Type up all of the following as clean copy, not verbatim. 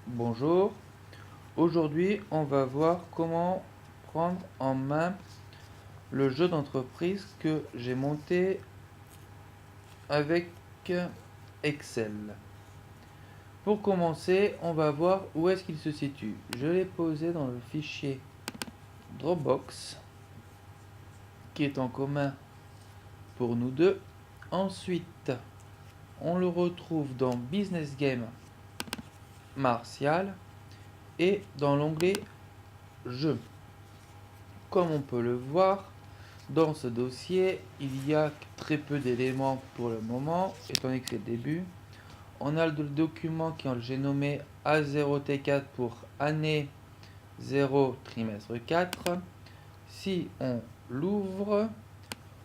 Bonjour, aujourd'hui on va voir comment prendre en main le jeu d'entreprise que j'ai monté avec Excel. Pour commencer, on va voir où est-ce qu'il se situe. Je l'ai posé dans le fichier Dropbox qui est en commun pour nous deux. Ensuite, on le retrouve dans Business Game Martial et dans l'onglet Jeux. Comme on peut le voir, dans ce dossier, il y a très peu d'éléments pour le moment, étant donné que c'est le début. On a le document que j'ai nommé A0T4 pour année 0 trimestre 4. Si on l'ouvre,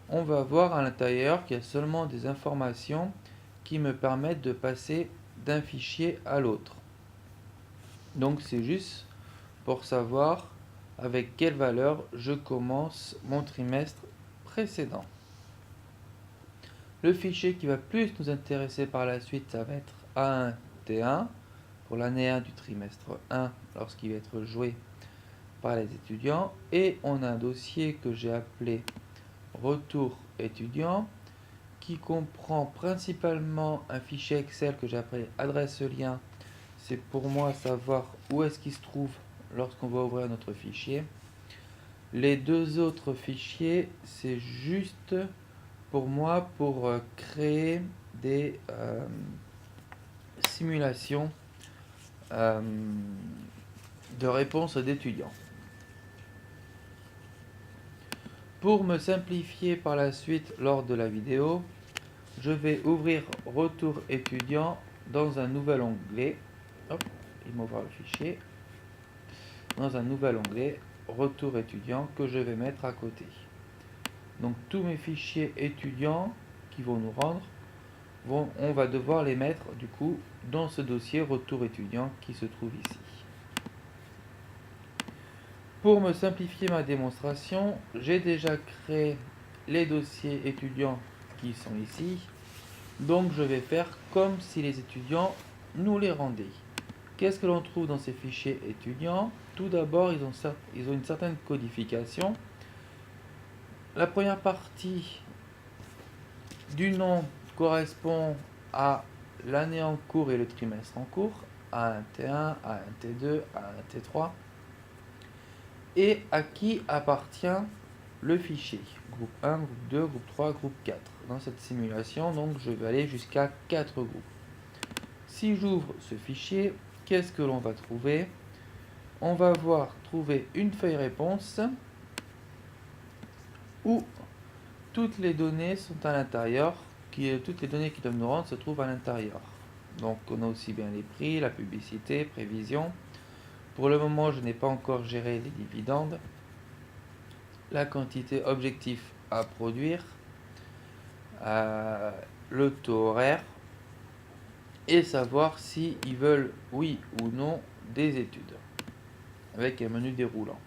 on va voir à l'intérieur qu'il y a seulement des informations qui me permettent de passer d'un fichier à l'autre. Donc c'est juste pour savoir avec quelle valeur je commence mon trimestre précédent. Le fichier qui va plus nous intéresser par la suite, ça va être A1T1 pour l'année 1 du trimestre 1 lorsqu'il va être joué par les étudiants. Et on a un dossier que j'ai appelé Retour étudiant qui comprend principalement un fichier Excel que j'ai appelé adresse lien. C'est pour moi savoir où est-ce qu'il se trouve lorsqu'on va ouvrir notre fichier. Les deux autres fichiers, c'est juste pour moi pour créer des simulations euh, de réponses d'étudiants. Pour me simplifier par la suite lors de la vidéo, je vais ouvrir Retour étudiant dans un nouvel onglet. Hop, il m'ouvre le fichier. Dans un nouvel onglet, Retour étudiant que je vais mettre à côté. Donc tous mes fichiers étudiants qui vont nous rendre, on va devoir les mettre du coup dans ce dossier Retour étudiant qui se trouve ici. Pour me simplifier ma démonstration, j'ai déjà créé les dossiers étudiants qui sont ici. Donc je vais faire comme si les étudiants nous les rendaient. Qu'est-ce que l'on trouve dans ces fichiers étudiants? Tout d'abord, ils ont une certaine codification. La première partie du nom correspond à l'année en cours et le trimestre en cours, A1T1, A1T2, A1T3, et à qui appartient le fichier, groupe 1, groupe 2, groupe 3, groupe 4. Dans cette simulation, donc, je vais aller jusqu'à 4 groupes. Si j'ouvre ce fichier, qu'est-ce que l'on va trouver? On va trouver une feuille réponse où toutes les données sont à l'intérieur, toutes les données qui doivent nous rendre se trouvent à l'intérieur. Donc on a aussi bien les prix, la publicité, prévision. Pour le moment, je n'ai pas encore géré les dividendes, la quantité objectif à produire, le taux horaire, et savoir s'ils veulent oui ou non des études, avec un menu déroulant.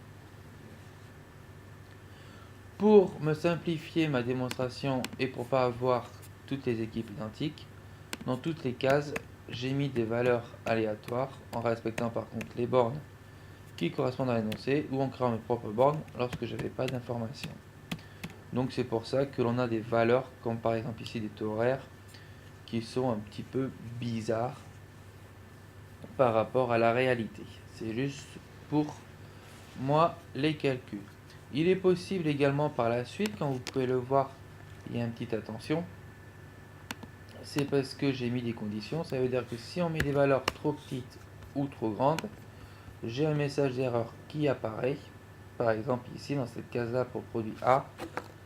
Pour me simplifier ma démonstration et pour ne pas avoir toutes les équipes identiques, dans toutes les cases, j'ai mis des valeurs aléatoires en respectant par contre les bornes qui correspondent à l'énoncé ou en créant mes propres bornes lorsque je n'avais pas d'informations. Donc c'est pour ça que l'on a des valeurs comme par exemple ici des taux horaires qui sont un petit peu bizarres par rapport à la réalité. C'est juste pour moi les calculs. Il est possible également par la suite, quand vous pouvez le voir, il y a une petite attention. C'est parce que j'ai mis des conditions. Ça veut dire que si on met des valeurs trop petites ou trop grandes, j'ai un message d'erreur qui apparaît. Par exemple ici dans cette case là pour produit A,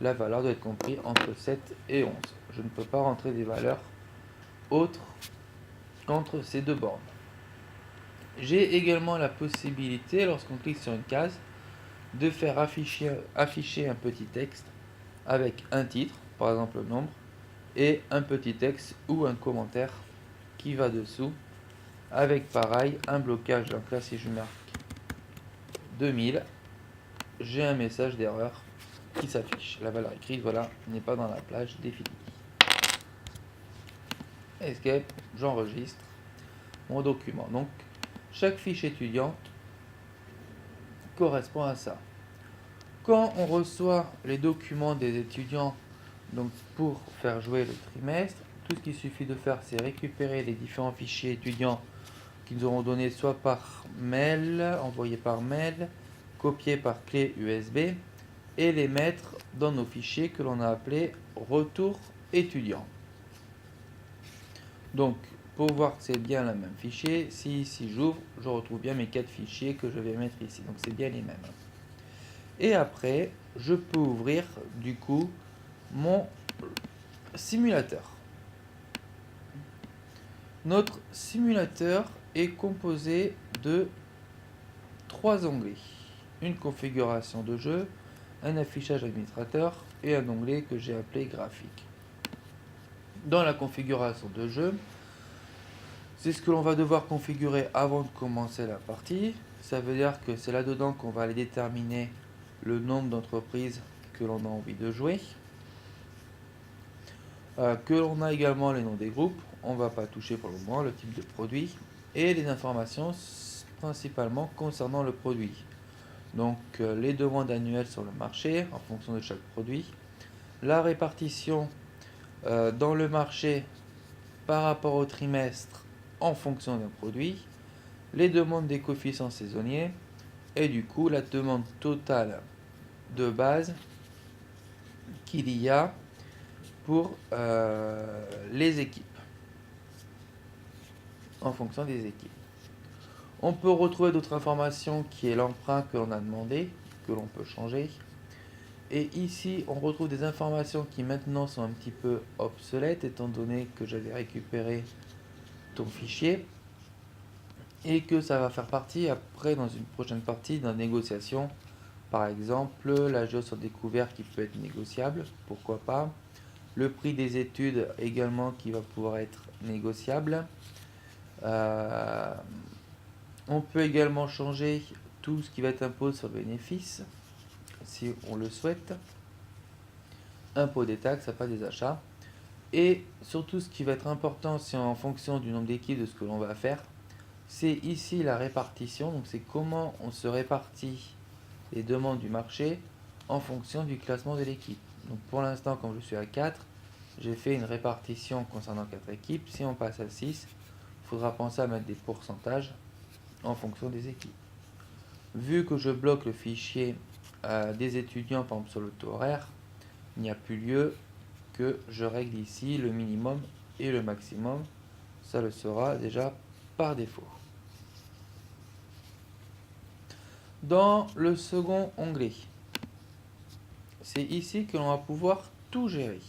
la valeur doit être comprise entre 7 et 11. Je ne peux pas rentrer des valeurs autres qu'entre ces deux bornes. J'ai également la possibilité, lorsqu'on clique sur une case, de faire afficher un petit texte avec un titre, par exemple le nombre, et un petit texte ou un commentaire qui va dessous, avec pareil un blocage. Donc là, si je marque 2000, j'ai un message d'erreur qui s'affiche. La valeur écrite, voilà, n'est pas dans la plage définie. Escape, j'enregistre mon document. Donc, chaque fiche étudiante correspond à ça. Quand on reçoit les documents des étudiants, donc pour faire jouer le trimestre, tout ce qu'il suffit de faire, c'est récupérer les différents fichiers étudiants qui nous auront donnés soit par mail, envoyés par mail, copiés par clé USB, et les mettre dans nos fichiers que l'on a appelés retour étudiant. Donc, pour voir que c'est bien le même fichier, si ici j'ouvre, je retrouve bien mes 4 fichiers que je vais mettre ici. Donc, c'est bien les mêmes. Et après, je peux ouvrir du coup mon simulateur. Notre simulateur est composé de 3 onglets. Une configuration de jeu, un affichage administrateur et un onglet que j'ai appelé graphique. Dans la configuration de jeu, c'est ce que l'on va devoir configurer avant de commencer la partie. Ça veut dire que c'est là-dedans qu'on va aller déterminer le nombre d'entreprises que l'on a envie de jouer. Que l'on a également les noms des groupes, on ne va pas toucher pour le moment, le type de produit et les informations principalement concernant le produit. Donc les demandes annuelles sur le marché en fonction de chaque produit, la répartition dans le marché par rapport au trimestre en fonction d'un produit, les demandes des coefficients saisonniers et du coup la demande totale de base qu'il y a pour les équipes en fonction des équipes. On peut retrouver d'autres informations qui est l'emprunt que l'on a demandé, que l'on peut changer. Et ici, on retrouve des informations qui maintenant sont un petit peu obsolètes étant donné que j'avais récupéré ton fichier et que ça va faire partie après dans une prochaine partie d'une négociation. Par exemple, la géo sur découvert qui peut être négociable, pourquoi pas. Le prix des études également qui va pouvoir être négociable. On peut également changer tout ce qui va être impôt sur le bénéfice, si on le souhaite. Impôt des taxes, pas des achats. Et surtout ce qui va être important, c'est en fonction du nombre d'équipes de ce que l'on va faire, c'est ici la répartition. Donc c'est comment on se répartit les demandes du marché en fonction du classement de l'équipe. Donc pour l'instant, comme je suis à 4, j'ai fait une répartition concernant 4 équipes. Si on passe à 6, il faudra penser à mettre des pourcentages en fonction des équipes. Vu que je bloque le fichier des étudiants, par exemple sur le taux horaire, il n'y a plus lieu que je règle ici le minimum et le maximum. Ça le sera déjà par défaut. Dans le second onglet, c'est ici que l'on va pouvoir tout gérer.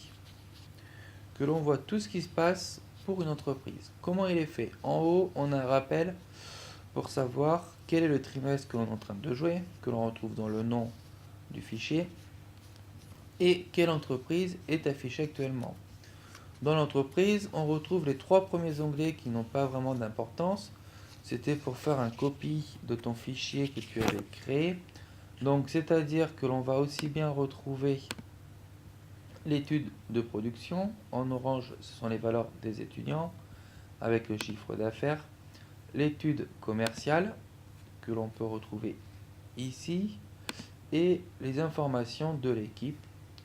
Que l'on voit tout ce qui se passe pour une entreprise. Comment il est fait? En haut, on a un rappel pour savoir quel est le trimestre que l'on est en train de jouer, que l'on retrouve dans le nom du fichier, et quelle entreprise est affichée actuellement. Dans l'entreprise, on retrouve les 3 premiers onglets qui n'ont pas vraiment d'importance. C'était pour faire un copie de ton fichier que tu avais créé. Donc, c'est-à-dire que l'on va aussi bien retrouver l'étude de production. En orange, ce sont les valeurs des étudiants avec le chiffre d'affaires. L'étude commerciale que l'on peut retrouver ici. Et les informations de l'équipe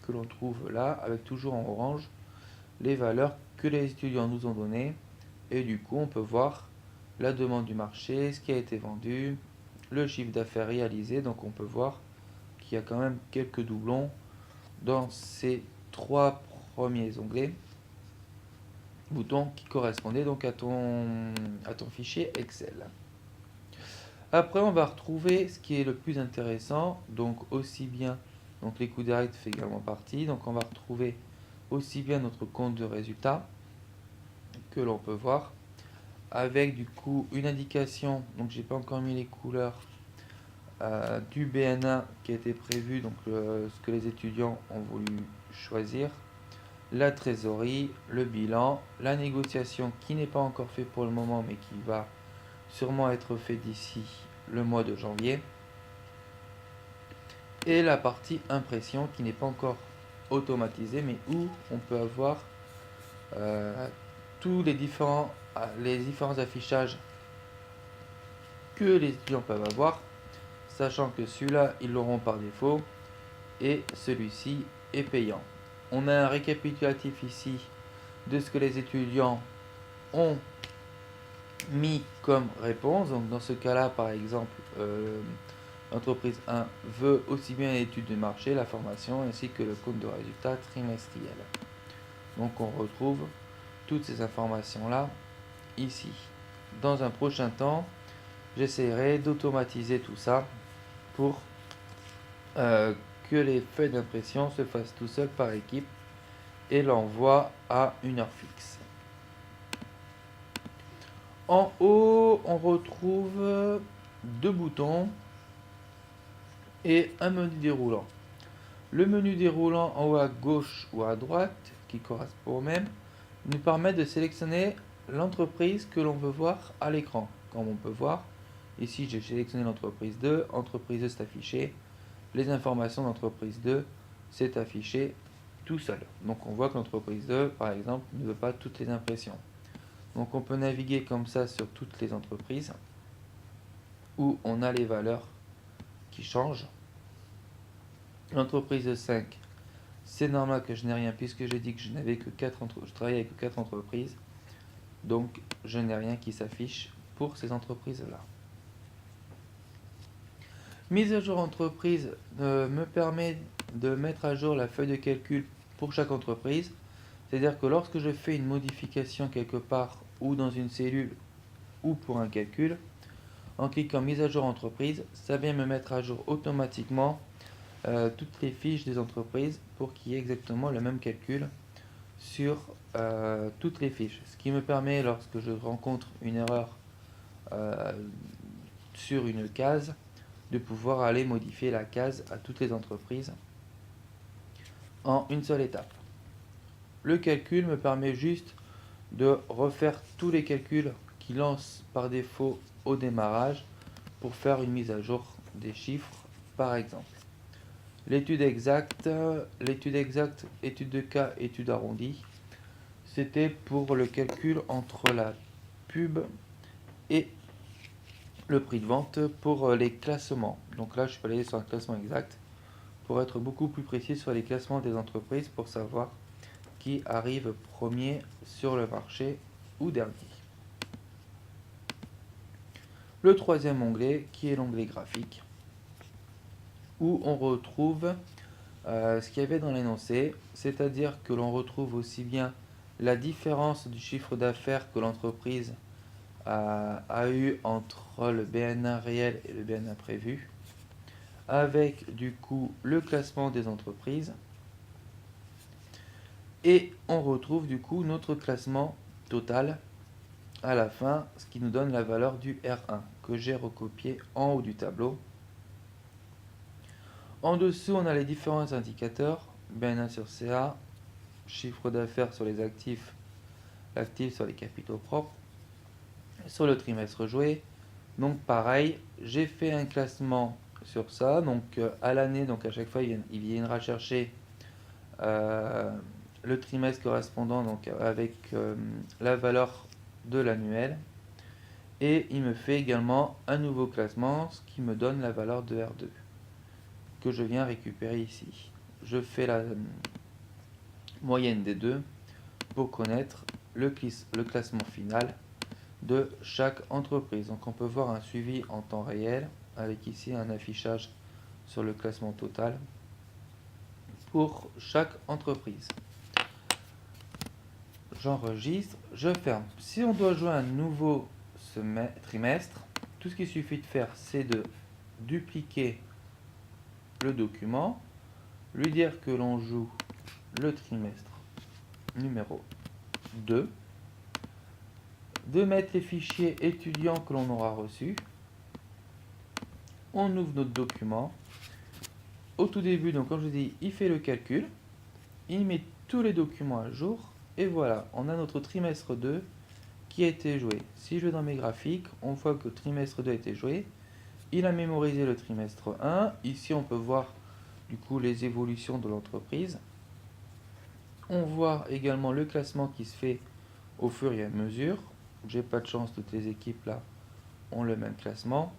que l'on trouve là avec toujours en orange les valeurs que les étudiants nous ont données. Et du coup, on peut voir la demande du marché, ce qui a été vendu, le chiffre d'affaires réalisé. Donc, on peut voir qu'il y a quand même quelques doublons dans ces 3 premiers onglets, boutons qui correspondaient donc à ton fichier Excel. Après, on va retrouver ce qui est le plus intéressant, donc aussi bien, donc les coûts directs fait également partie, donc on va retrouver aussi bien notre compte de résultat que l'on peut voir avec du coup une indication, donc j'ai pas encore mis les couleurs du BNA qui a été prévu, donc ce que les étudiants ont voulu choisir, la trésorerie, le bilan, la négociation qui n'est pas encore fait pour le moment mais qui va sûrement être fait d'ici le mois de janvier, et la partie impression qui n'est pas encore automatisée mais où on peut avoir tous les différents affichages que les étudiants peuvent avoir, sachant que celui-là, ils l'auront par défaut et celui-ci est payant. On a un récapitulatif ici de ce que les étudiants ont mis comme réponse. Donc dans ce cas-là, par exemple, l'entreprise 1 veut aussi bien l'étude de marché, la formation, ainsi que le compte de résultats trimestriel. Donc on retrouve toutes ces informations-là ici. Dans un prochain temps, j'essaierai d'automatiser tout ça pour que les feuilles d'impression se fassent tout seul par équipe et l'envoie à une heure fixe. En haut, on retrouve deux boutons et un menu déroulant. Le menu déroulant en haut à gauche ou à droite, qui correspond au même, nous permet de sélectionner l'entreprise que l'on veut voir à l'écran. Comme on peut voir, ici j'ai sélectionné l'entreprise 2, entreprise 2 c'est affiché, les informations d'entreprise 2 c'est affiché tout seul. Donc on voit que l'entreprise 2, par exemple, ne veut pas toutes les impressions. Donc on peut naviguer comme ça sur toutes les entreprises où on a les valeurs qui changent. L'entreprise 5, c'est normal que je n'ai rien puisque j'ai dit que je n'avais que 4 je travaillais avec 4 entreprises. Donc je n'ai rien qui s'affiche pour ces entreprises-là. Mise à jour entreprise me permet de mettre à jour la feuille de calcul pour chaque entreprise. C'est-à-dire que lorsque je fais une modification quelque part ou dans une cellule ou pour un calcul, en cliquant mise à jour entreprise, ça vient me mettre à jour automatiquement toutes les fiches des entreprises pour qu'il y ait exactement le même calcul sur toutes les fiches. Ce qui me permet, lorsque je rencontre une erreur sur une case, de pouvoir aller modifier la case à toutes les entreprises en une seule étape. Le calcul me permet juste de refaire tous les calculs qui lancent par défaut au démarrage pour faire une mise à jour des chiffres par exemple. L'étude exacte, étude de cas, étude arrondie, c'était pour le calcul entre la pub et le prix de vente pour les classements. Donc là je suis allé sur un classement exact pour être beaucoup plus précis sur les classements des entreprises pour savoir qui arrive premier sur le marché ou dernier. Le troisième onglet qui est l'onglet graphique où on retrouve ce qu'il y avait dans l'énoncé, c'est-à-dire que l'on retrouve aussi bien la différence du chiffre d'affaires que l'entreprise a eu entre le BNA réel et le BNA prévu, avec du coup le classement des entreprises, et on retrouve du coup notre classement total à la fin, ce qui nous donne la valeur du R1 que j'ai recopié en haut du tableau. En dessous, on a les différents indicateurs, BNA sur CA, chiffre d'affaires sur les actifs, l'actif sur les capitaux propres, sur le trimestre joué. Donc pareil, j'ai fait un classement sur ça. Donc à l'année, donc à chaque fois, il viendra chercher le trimestre correspondant donc avec la valeur de l'annuel. Et il me fait également un nouveau classement, ce qui me donne la valeur de R2 que je viens récupérer ici. Je fais la moyenne des deux pour connaître le classement final de chaque entreprise. Donc on peut voir un suivi en temps réel avec ici un affichage sur le classement total pour chaque entreprise. J'enregistre, je ferme. Si on doit jouer un nouveau trimestre, tout ce qu'il suffit de faire, c'est de dupliquer le document, lui dire que l'on joue le trimestre numéro 2, de mettre les fichiers étudiants que l'on aura reçus. On ouvre notre document. Au tout début, donc comme je vous dis, il fait le calcul, il met tous les documents à jour, et voilà, on a notre trimestre 2 qui a été joué. Si je vais dans mes graphiques, on voit que le trimestre 2 a été joué. Il a mémorisé le trimestre 1. Ici, on peut voir du coup les évolutions de l'entreprise. On voit également le classement qui se fait au fur et à mesure. J'ai pas de chance, toutes les équipes là ont le même classement.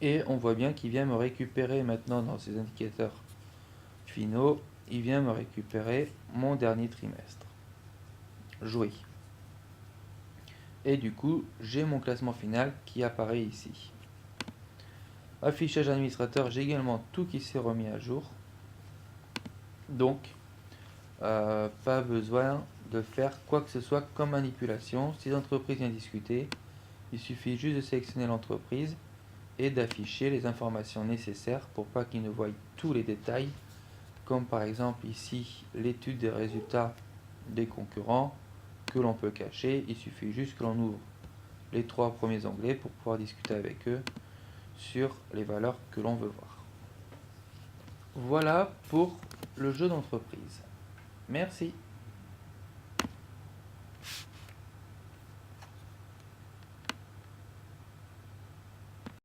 Et on voit bien qu'il vient me récupérer maintenant dans ces indicateurs finaux, il vient me récupérer mon dernier trimestre. Jouer. Et du coup, j'ai mon classement final qui apparaît ici. Affichage administrateur, j'ai également tout qui s'est remis à jour. Donc, pas besoin de faire quoi que ce soit comme manipulation. Si l'entreprise vient discuter, il suffit juste de sélectionner l'entreprise et d'afficher les informations nécessaires pour pas qu'ils ne voient tous les détails, comme par exemple ici l'étude des résultats des concurrents que l'on peut cacher. Il suffit juste que l'on ouvre les 3 premiers onglets pour pouvoir discuter avec eux sur les valeurs que l'on veut voir. Voilà pour le jeu d'entreprise. Merci.